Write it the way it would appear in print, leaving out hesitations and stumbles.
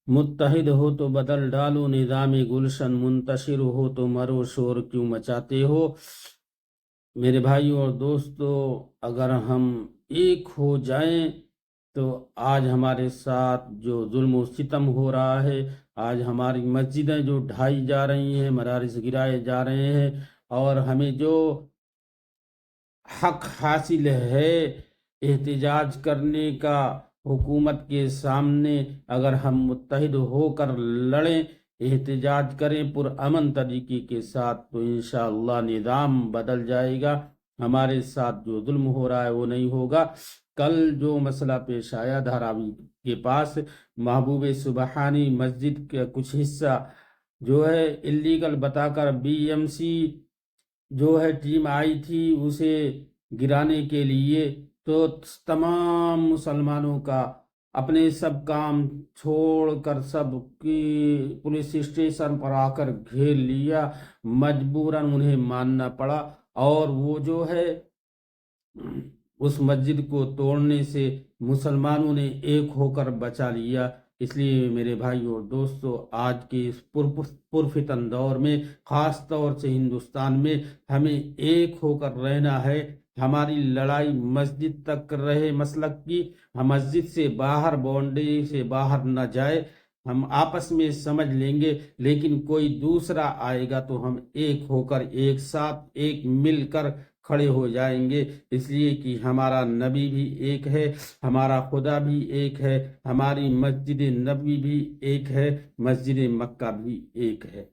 متحد ہو تو بدل ڈالو نظام گلشن، منتشر ہو تو مرو شور کیوں مچاتے ہو۔ میرے بھائیوں اور دوستو، اگر ہم ایک ہو جائیں تو آج ہمارے ساتھ جو ظلم و ستم ہو رہا ہے، آج ہماری مسجدیں جو ڈھائی جا رہی ہیں، مدارس گرائے جا رہے ہیں، اور ہمیں جو حق حاصل ہے احتجاج کرنے کا حکومت کے سامنے، اگر ہم متحد ہو کر لڑیں، احتجاج کریں پرامن طریقے کے ساتھ، تو انشاءاللہ نظام بدل جائے گا۔ ہمارے ساتھ جو ظلم ہو رہا ہے وہ نہیں ہوگا۔ کل جو مسئلہ پیش آیا دھاراوی کے پاس، محبوب سبحانی مسجد کا کچھ حصہ جو ہے اللیگل بتا کر بی ایم سی جو ہے ٹیم آئی تھی اسے گرانے کے لیے، تو تمام مسلمانوں کا اپنے سب کام چھوڑ کر سب کی پولیس اسٹیشن پر آ کر گھیر لیا، مجبوراً انہیں ماننا پڑا، اور وہ جو ہے اس مسجد کو توڑنے سے مسلمانوں نے ایک ہو کر بچا لیا۔ اس لیے میرے بھائیوں اور دوستو، آج کے اس پرفتن دور میں، خاص طور سے ہندوستان میں، ہمیں ایک ہو کر رہنا ہے۔ ہماری لڑائی مسجد تک رہے مسلک کی، ہم مسجد سے باہر، باؤنڈری سے باہر نہ جائے، ہم آپس میں سمجھ لیں گے، لیکن کوئی دوسرا آئے گا تو ہم ایک ہو کر، ایک ساتھ، ایک مل کر کھڑے ہو جائیں گے، اس لیے کہ ہمارا نبی بھی ایک ہے، ہمارا خدا بھی ایک ہے، ہماری مسجد نبوی بھی ایک ہے، مسجد مکہ بھی ایک ہے۔